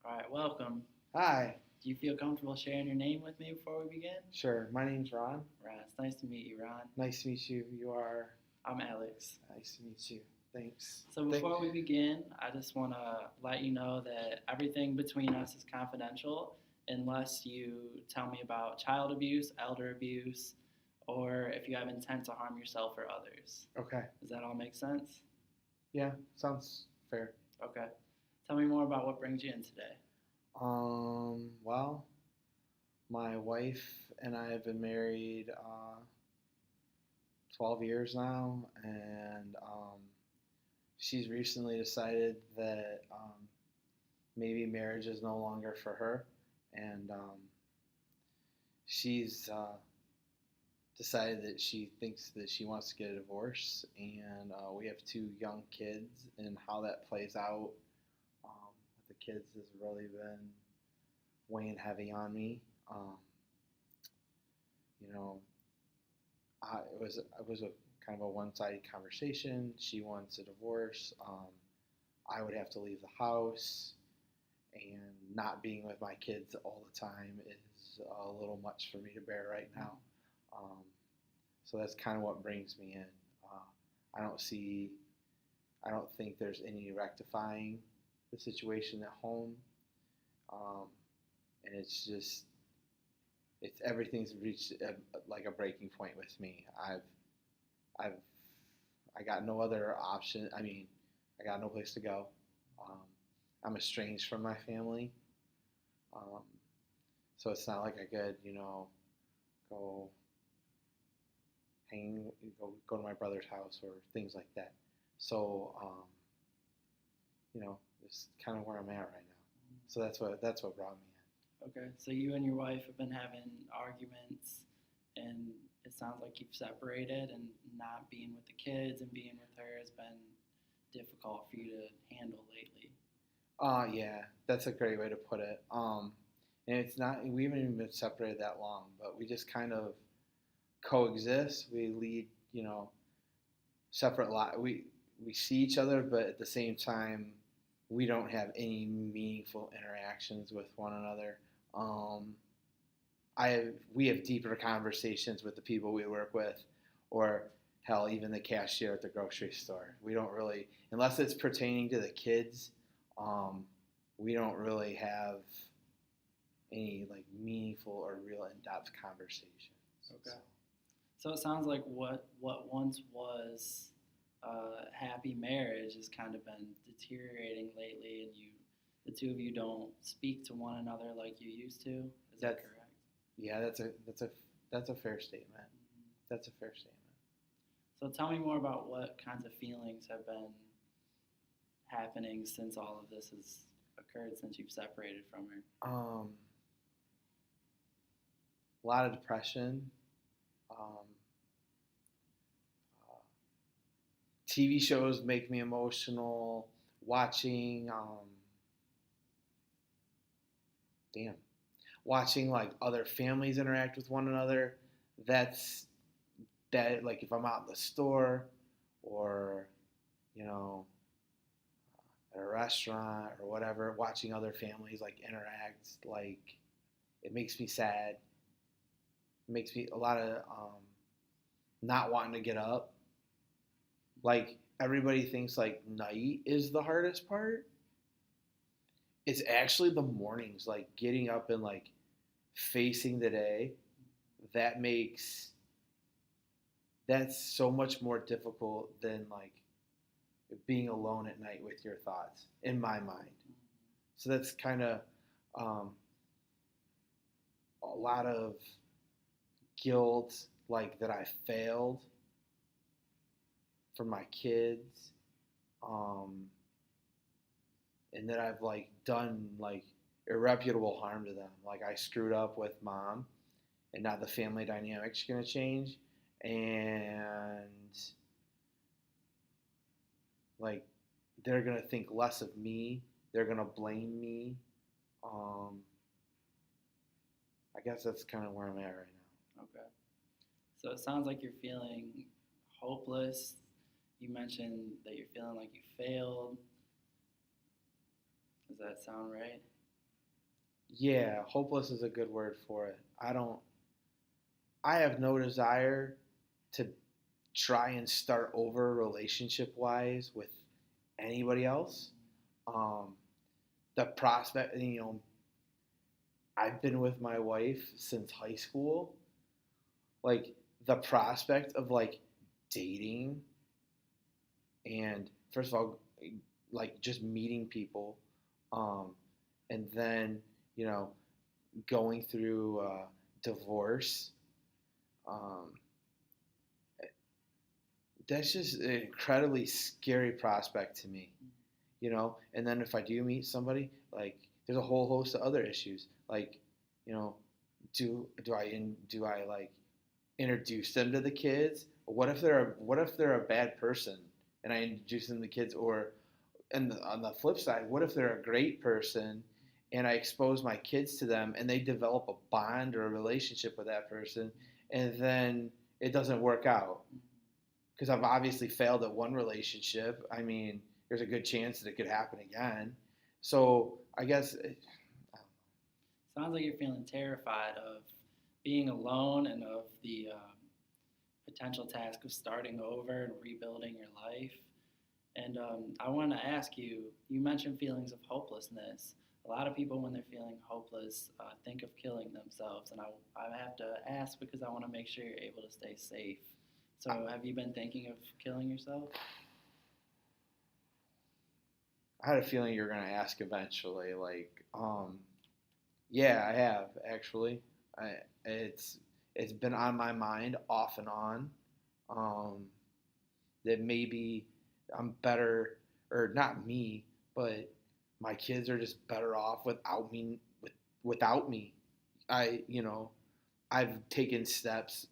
All right, welcome. Hi. Do you feel comfortable sharing your name with me before we begin? Sure. My name's Ron. Ron, it's nice to meet you, Ron. Nice to meet you. You are. I'm Alex. Nice to meet you. Thanks. So before we begin, I just want to let you know that everything between us is confidential unless you tell me about child abuse, elder abuse, or if you have intent to harm yourself or others. Okay. Does that all make sense? Yeah. Sounds fair. Okay. Tell me more about what brings you in today. Well, my wife and I have been married 12 years now, and she's recently decided that maybe marriage is no longer for her, and she's decided that she thinks that she wants to get a divorce, and we have two young kids, and how that plays out with the kids has really been weighing heavy on me. You know, it was a kind of a one-sided conversation. She wants a divorce. I would have to leave the house, and not being with my kids all the time is a little much for me to bear right now. So that's kind of what brings me in. I don't see, I don't think there's any rectifying the situation at home, and it's just, everything's reached like a breaking point with me. I got no other option. I mean, I got no place to go. I'm estranged from my family, so it's not like I could, go go to my brother's house or things like that. So, it's kind of where I'm at right now. So that's what brought me in. Okay, so you and your wife have been having arguments, and it sounds like you've separated, and not being with the kids and being with her has been difficult for you to handle lately. Yeah, that's a great way to put it. And it's not, we haven't even been separated that long, but we just kind of coexist. We lead, separate we see each other, but at the same time, we don't have any meaningful interactions with one another. We have deeper conversations with the people we work with, or hell, even the cashier at the grocery store. We don't really, unless it's pertaining to the kids, we don't really have any like meaningful or real in-depth conversations. Okay. So it sounds like what once was a happy marriage has kind of been deteriorating lately, and the two of you don't speak to one another like you used to. Is that correct? Yeah, that's a fair statement. Mm-hmm. That's a fair statement. So tell me more about what kinds of feelings have been happening since all of this has occurred, since you've separated from her. A lot of depression. TV shows make me emotional. Watching like other families interact with one another. That like if I'm out in the store, or at a restaurant or whatever, watching other families like interact, like it makes me sad. It makes me a lot of not wanting to get up. Like everybody thinks like night is the hardest part. It's actually the mornings, like getting up and like facing the day. That's so much more difficult than like being alone at night with your thoughts, in my mind. So that's kind of a lot of guilt, like that I failed for my kids, and that I've like done like irreparable harm to them. Like I screwed up with mom, and now the family dynamic's gonna change, and like they're gonna think less of me. They're gonna blame me. I guess that's kind of where I'm at right now. Okay. So it sounds like you're feeling hopeless. You mentioned that you're feeling like you failed. Does that sound right? Yeah, hopeless is a good word for it. I have no desire to try and start over relationship wise with anybody else. Um, the prospect, I've been with my wife since high school. Like the prospect of like dating and first of all, like just meeting people, um, and then you know going through divorce. Um, that's just an incredibly scary prospect to me, And then if I do meet somebody, like there's a whole host of other issues, like you know, do I like introduce them to the kids? What if they're a bad person and I introduce them to the kids? Or and on the flip side, what if they're a great person and I expose my kids to them and they develop a bond or a relationship with that person, and then it doesn't work out because I've obviously failed at one relationship. I mean, there's a good chance that it could happen again. So I guess Sounds like you're feeling terrified of being alone and of the potential task of starting over and rebuilding your life. And I want to ask you, you mentioned feelings of hopelessness. A lot of people, when they're feeling hopeless, think of killing themselves. And I have to ask because I want to make sure you're able to stay safe. So, have you been thinking of killing yourself? I had a feeling you were going to ask eventually. Yeah, I have actually. It's it's been on my mind off and on. Um, that maybe I'm better, or not me, but my kids are just better off without me. Without me, I've taken steps,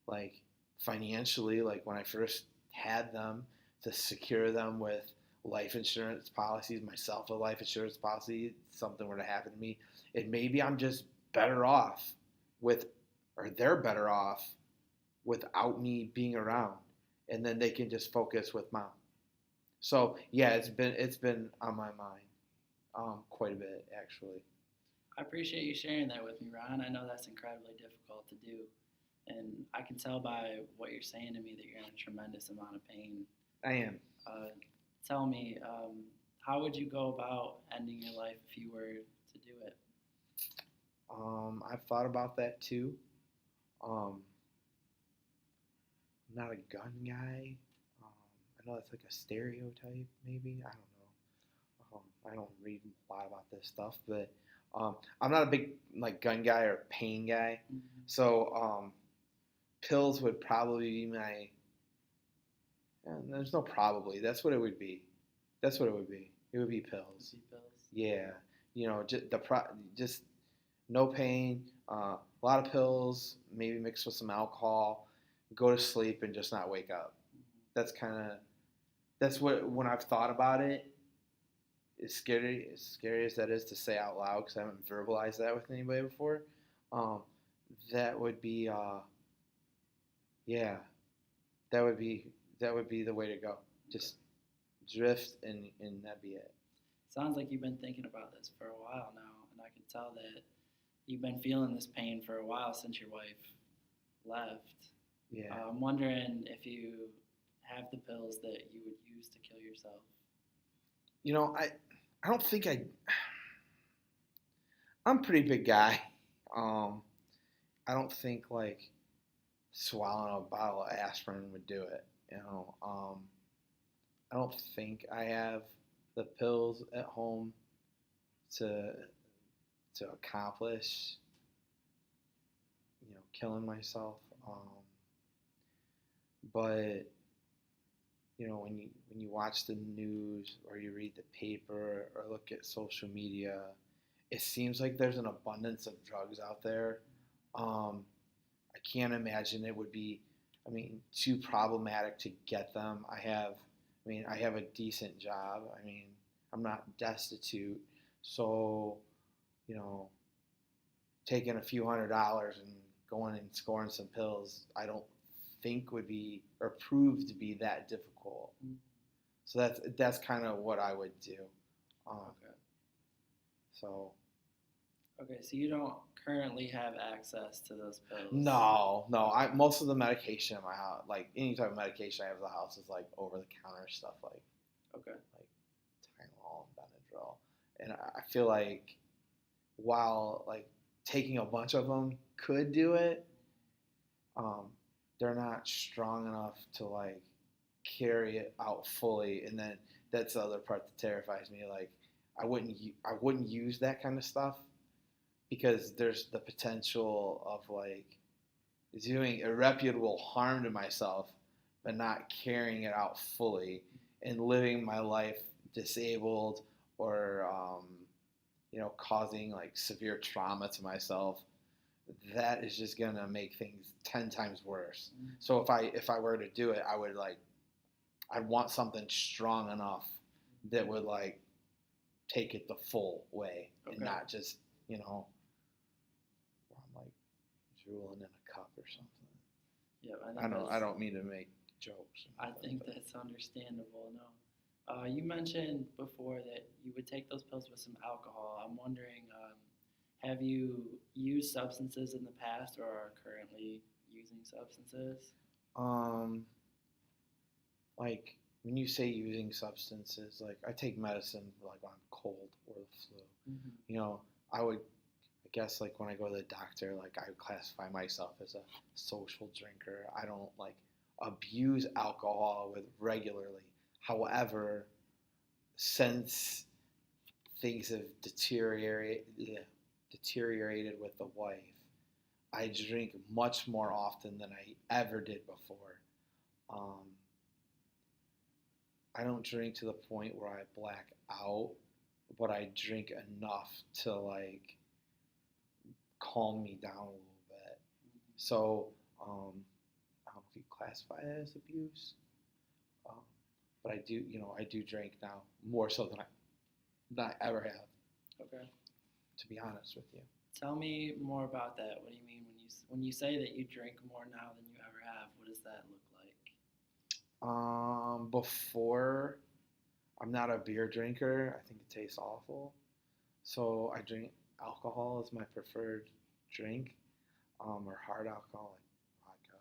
like financially, like when I first had them, to secure them with life insurance policies, myself a life insurance policy, if something were to happen to me. And maybe I'm just better off with, or they're better off without me being around. And then they can just focus with mom. So yeah, it's been on my mind, quite a bit actually. I appreciate you sharing that with me, Ron. I know that's incredibly difficult to do. And I can tell by what you're saying to me that you're in a tremendous amount of pain. I am. Uh, Tell me, how would you go about ending your life if you were to do it? I've thought about that too. Um, I'm not a gun guy. I know that's like a stereotype, maybe. I don't know. I don't read a lot about this stuff, but I'm not a big like gun guy or pain guy. Mm-hmm. So pills would probably be my. There's no probably. That's what it would be. That's what it would be. It would be pills. Pills. Yeah, just no pain. A lot of pills, maybe mixed with some alcohol. Go to sleep and just not wake up. That's kind of that's what when I've thought about it. As scary as that is to say out loud because I haven't verbalized that with anybody before. Um, that would be yeah, that would be the way to go. Just drift and that'd be it. Sounds like you've been thinking about this for a while now, and I can tell that you've been feeling this pain for a while since your wife left. Yeah. I'm wondering if you have the pills that you would use to kill yourself. I don't think I'm a pretty big guy. Um, I don't think like swallowing a bottle of aspirin would do it. I don't think I have the pills at home to accomplish, killing myself. But when you watch the news or you read the paper or look at social media, it seems like there's an abundance of drugs out there. Um, I can't imagine it would be, too problematic to get them. I have a decent job. I'm not destitute. So, you know, taking a few $100s and going and scoring some pills, I don't think would be or prove to be that difficult. So that's kind of what I would do. Okay. So Okay, so you don't currently have access to those pills. No, most of the medication in my house, like any type of medication I have in the house, is like over the counter stuff, Okay. like Tylenol and Benadryl, and I feel like while like taking a bunch of them could do it, um, they're not strong enough to like carry it out fully. And then that's the other part that terrifies me. Like I wouldn't use that kind of stuff because there's the potential of like doing irreparable harm to myself, but not carrying it out fully and living my life disabled or causing like severe trauma to myself. That is just gonna make things 10 times worse. Mm-hmm. So if I were to do it, I'd want something strong enough that would like take it the full way and not just where I'm like drooling in a cup or something. Yeah, I don't mean to make jokes. I think that's understandable. No, you mentioned before that you would take those pills with some alcohol. I'm wondering, have you used substances in the past or are currently using substances? Like when you say using substances, like I take medicine like when I'm cold or the flu. Mm-hmm. I guess like when I go to the doctor, like I would classify myself as a social drinker. I don't like abuse alcohol with regularly. However, since things have deteriorated with the wife, I drink much more often than I ever did before. I don't drink to the point where I black out, but I drink enough to like calm me down a little bit. So I don't know if you classify it as abuse, but I do drink now more so than I ever have. Okay. To be honest with you. Tell me more about that. What do you mean when you say that you drink more now than you ever have? What does that look like? Before, I'm not a beer drinker. I think it tastes awful. So I drink alcohol as my preferred drink, or hard alcohol like vodka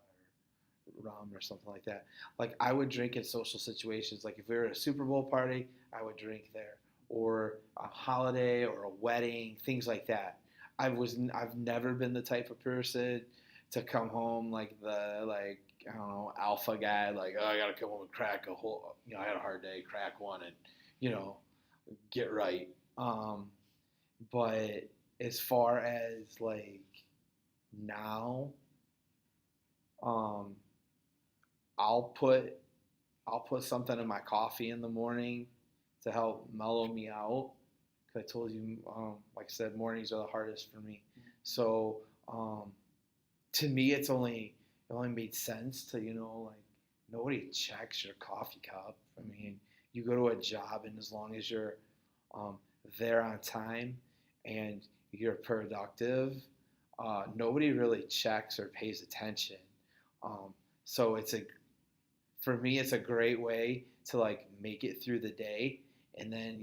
or rum or something like that. Like I would drink in social situations. Like if we were at a Super Bowl party, I would drink there, or a holiday or a wedding, things like that. I've never been the type of person to come home like I don't know, alpha guy, like, oh, I gotta come home and crack a whole, I had a hard day, crack one and, get right. But as far as like now, I'll put something in my coffee in the morning to help mellow me out. Cause I told you, like I said, mornings are the hardest for me. So to me, it only made sense to like nobody checks your coffee cup. I mean, you go to a job, and as long as you're there on time and you're productive, nobody really checks or pays attention. So for me, it's a great way to like make it through the day, and then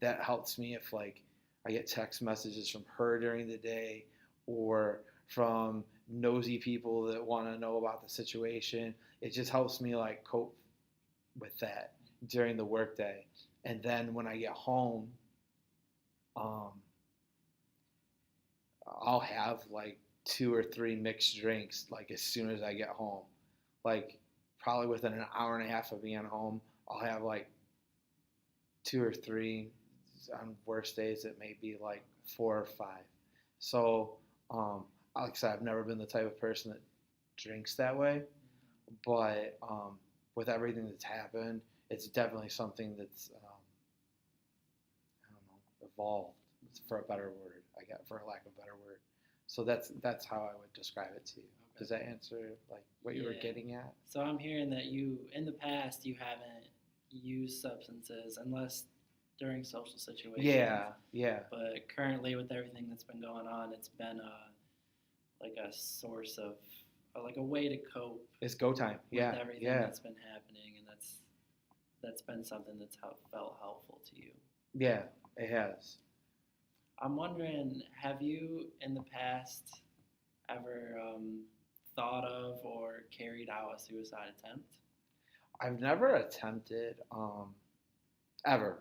that helps me if like I get text messages from her during the day or from nosy people that want to know about the situation. It just helps me like cope with that during the workday. And then when I get home, I'll have like 2 or 3 mixed drinks like as soon as I get home. Like probably within an hour and a half of being home, I'll have like 2 or 3. On worst days, it may be like 4 or 5. So, like I said, I've never been the type of person that drinks that way, but with everything that's happened, it's definitely something that's I don't know, evolved. For a better word, for a lack of a better word. So that's how I would describe it to you. Okay. Does that answer like what you were getting at? So I'm hearing that in the past, you haven't used substances unless during social situations. Yeah. But currently, with everything that's been going on, it's been like a source of like a way to cope. It's go time. With everything that's been happening, and that's been something that's felt helpful to you. Yeah, it has. I'm wondering, have you in the past ever thought of or carried out a suicide attempt? I've never attempted, ever,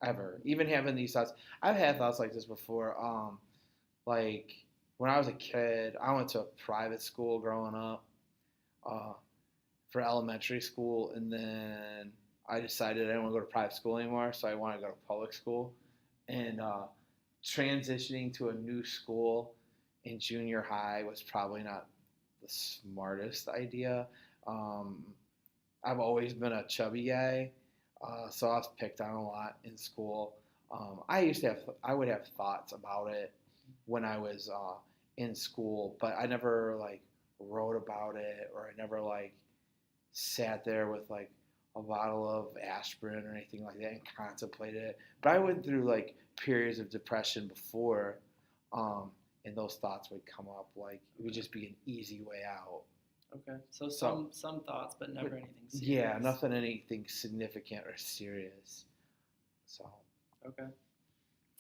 ever. Even having these thoughts, I've had thoughts like this before. Like when I was a kid, I went to a private school growing up uh, for elementary school, and then I decided I didn't want to go to private school anymore, so I wanted to go to public school. And transitioning to a new school in junior high was probably not the smartest idea. Um, I've always been a chubby guy, so I was picked on a lot in school. I would have thoughts about it when I was in school, but I never like wrote about it, or I never like sat there with like a bottle of aspirin or anything like that and contemplated it. But I went through like periods of depression before, and those thoughts would come up. Like it would Okay. just be an easy way out. Okay. So So some thoughts, but never anything yeah, serious. nothing anything significant or serious. So Okay.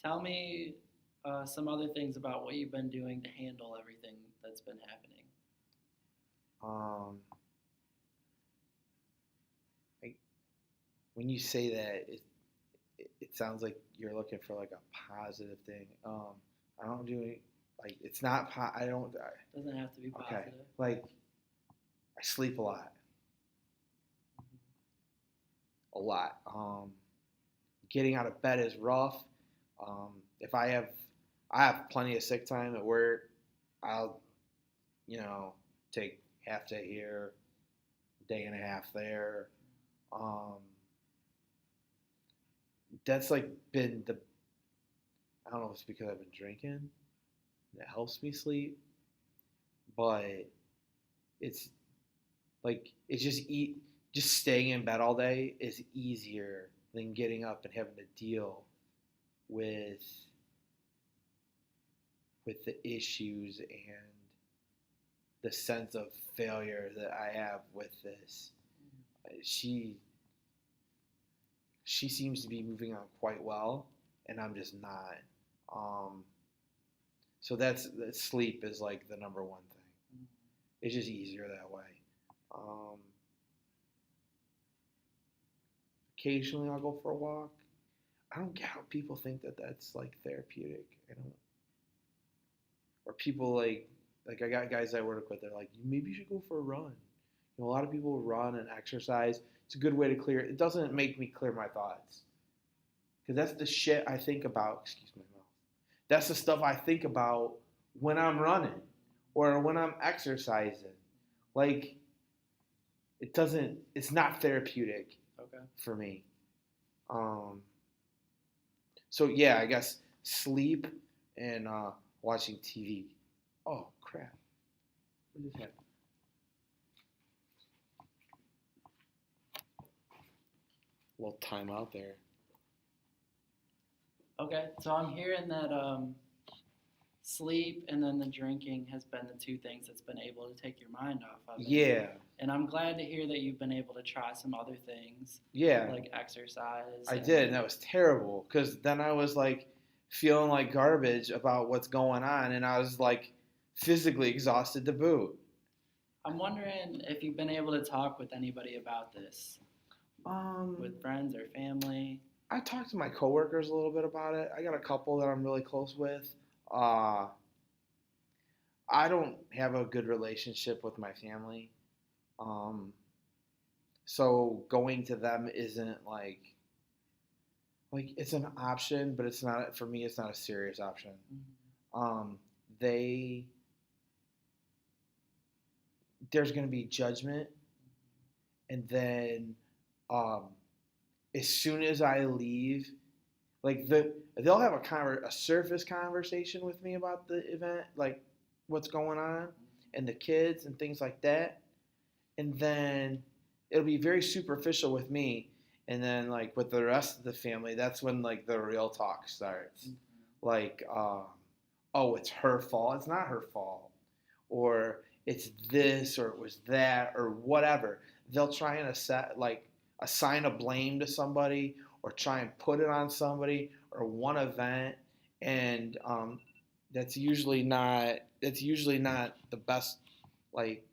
Tell me some other things about what you've been doing to handle everything that's been happening. um, like when you say that, it sounds like you're looking for like a positive thing. I don't do any, like it's not. I don't. Doesn't have to be Okay, positive. like I sleep a lot, a lot. Getting out of bed is rough. If I have plenty of sick time at work. I'll, you know, take half day here, day and a half there. Um, that's like been the. I don't know if it's because I've been drinking that helps me sleep, but it's like it's just staying in bed all day is easier than getting up and having to deal with the issues and the sense of failure that I have with this. She she seems to be moving on quite well, and I'm just not. Um, so that sleep is like the number one thing. Mhm. It's just easier that way. Um, Occasionally I'll go for a walk. I don't get how people think that that's like therapeutic. I don't, or people like I got guys I work with. They're like, maybe you should go for a run. You know, a lot of people run and exercise. It's a good way to clear. It doesn't make me clear my thoughts because that's the shit I think about. Excuse my mouth. That's the stuff I think about when I'm running or when I'm exercising. Like it doesn't. It's not therapeutic Okay. for me. Um, so yeah, I guess sleep and watching TV. Oh crap! What just happened? A little time out there. Okay. So I'm hearing that sleep and then the drinking has been the two things that's been able to take your mind off of it. Yeah, And I'm glad to hear that you've been able to try some other things yeah, like exercise. I did, and that was terrible because then I was like feeling like garbage about what's going on, and I was like physically exhausted to boot. I'm wondering if you've been able to talk with anybody about this, Um, with friends or family. I talked to my coworkers a little bit about it. I got a couple that I'm really close with. Uh, I don't have a good relationship with my family. Um, so going to them isn't like it's an option, but it's not for me. It's not a serious option. Mhm. Um, they There's going to be judgment, and then um, as soon as I leave, like they'll have a surface conversation with me about the event, like what's going on, and the kids and things like that, and then it'll be very superficial with me, and then like with the rest of the family, that's when like the real talk starts. Mhm. Like, oh, it's her fault. It's not her fault, or it's this, or it was that, or whatever. They'll try and assign a blame to somebody, or try and put it on somebody, or one event, and um, that's usually not the best. Like,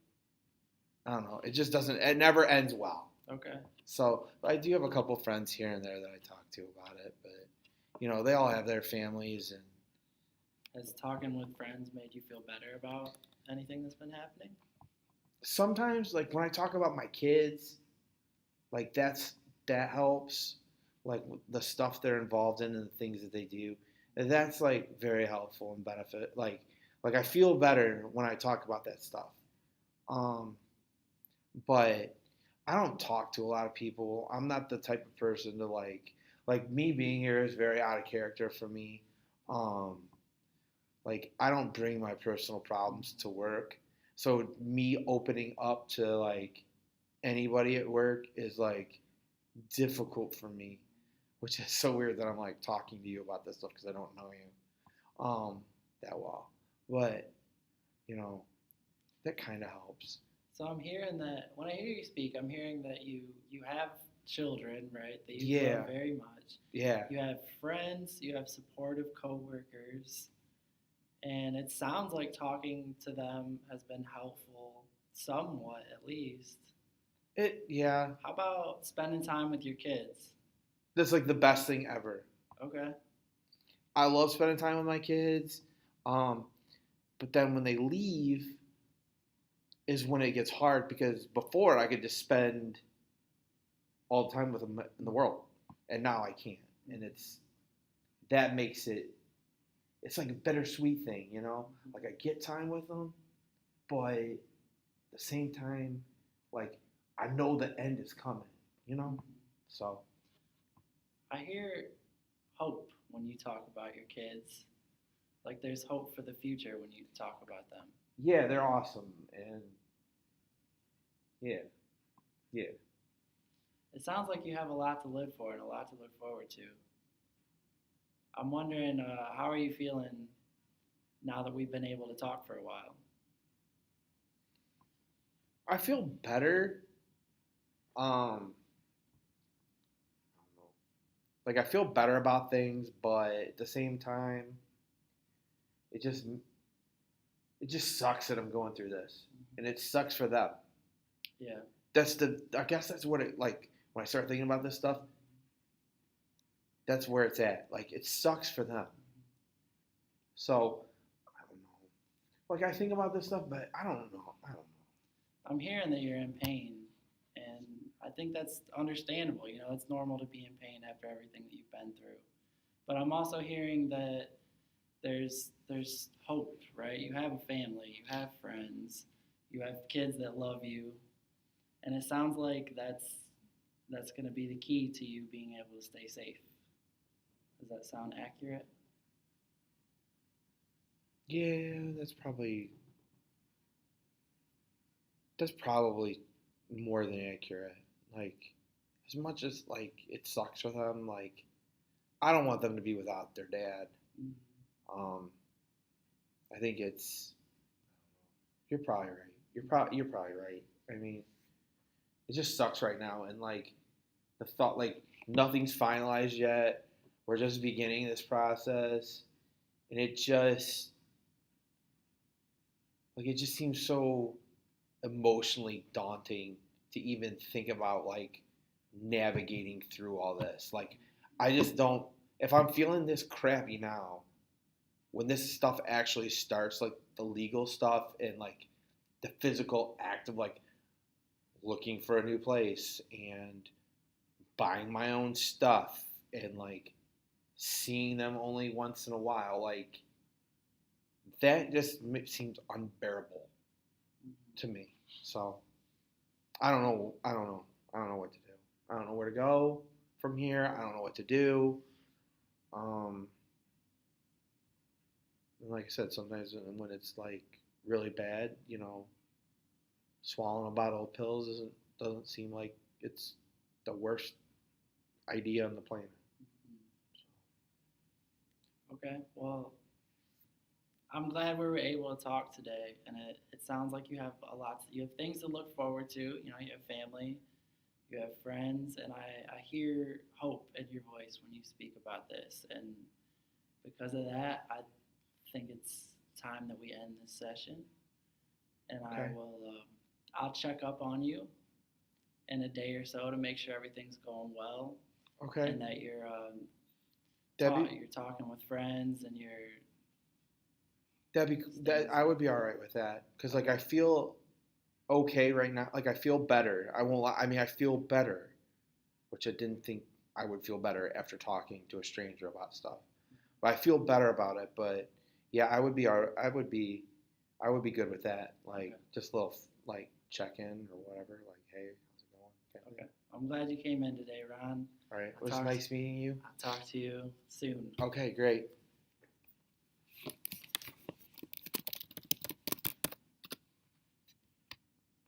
I don't know. It just doesn't. It never ends well. Okay. So I do have a couple friends here and there that I talk to about it, but they all have their families, and Has talking with friends made you feel better about anything that's been happening? sometimes like when I talk about my kids, like that helps. Like the stuff they're involved in and the things that they do, and that's like very helpful and benefit. Like I feel better when I talk about that stuff. Um, but I don't talk to a lot of people. I'm not the type of person to like me being here is very out of character for me. Um, like I don't bring my personal problems to work. So me opening up to like anybody at work is like difficult for me, which is so weird that I'm like talking to you about this stuff because I don't know you that well. But you know that kind of helps. So I'm hearing that when I hear you speak, I'm hearing that you have children, right? That you Yeah, love very much. yeah. You have friends, you have supportive coworkers, and it sounds like talking to them has been helpful, somewhat at least. Yeah. How about spending time with your kids? That's like the best thing ever. Okay. I love spending time with my kids. Um, but then when they leave is when it gets hard because before I could just spend all the time with them in the world, and now I can't. And that makes it's like a bittersweet thing. Like I get time with them, but at the same time, like I know the end is coming. So I hear hope when you talk about your kids. Like there's hope for the future when you talk about them. yeah, they're awesome, and yeah, yeah. It sounds like you have a lot to live for and a lot to look forward to. I'm wondering, how are you feeling now that we've been able to talk for a while? I feel better. I don't know. Like I feel better about things, but at the same time, it just sucks that I'm going through this, and it sucks for them. Yeah. I guess that's what it like when I start thinking about this stuff. That's where it's at. Like it sucks for them. So I don't know. Like I think about this stuff, but I don't know. I don't know. I'm hearing that you're in pain, and I think that's understandable. It's normal to be in pain after everything that you've been through. But I'm also hearing that there's hope, right? You have a family, you have friends, you have kids that love you, and it sounds like that's going to be the key to you being able to stay safe. Does that sound accurate? Yeah, that's probably more than accurate. Like as much as like it sucks for them, like I don't want them to be without their dad. Mm. Um, I think you're probably right. You're probably right. I mean, it just sucks right now, and like the thought, like nothing's finalized yet. We're just beginning this process, and it just seems so emotionally daunting to even think about like navigating through all this. Like, I just don't. If I'm feeling this crappy now, when this stuff actually starts, like the legal stuff and like the physical act of like looking for a new place and buying my own stuff and like seeing them only once in a while, like that just seems unbearable to me. So I don't know. I don't know. I don't know what to do. I don't know where to go from here. I don't know what to do. Um, and like I said, sometimes when it's like really bad, swallowing a bottle of pills doesn't seem like it's the worst idea on the planet. Okay. Well, I'm glad we were able to talk today, and it sounds like you have you have things to look forward to. You have family, you have friends, and I hear hope in your voice when you speak about this. And because of that, think it's time that we end this session, and Okay. I'll check up on you in a day or so to make sure everything's going well, Okay. and that That'd be you're talking with friends and you're that I would be all right with that because like I feel okay right now. Like I feel better. I won't. I mean, I feel better, which I didn't think I would feel better after talking to a stranger about stuff. But I feel better about it. But yeah, I would be. I would be good with that. Like Okay. just a little like check in or whatever. Like, hey, how's it going? Kind of okay. thing. I'm glad you came in today, Ron. All right. It I'll was talk nice meeting you. I'll talk to you soon. Okay, great.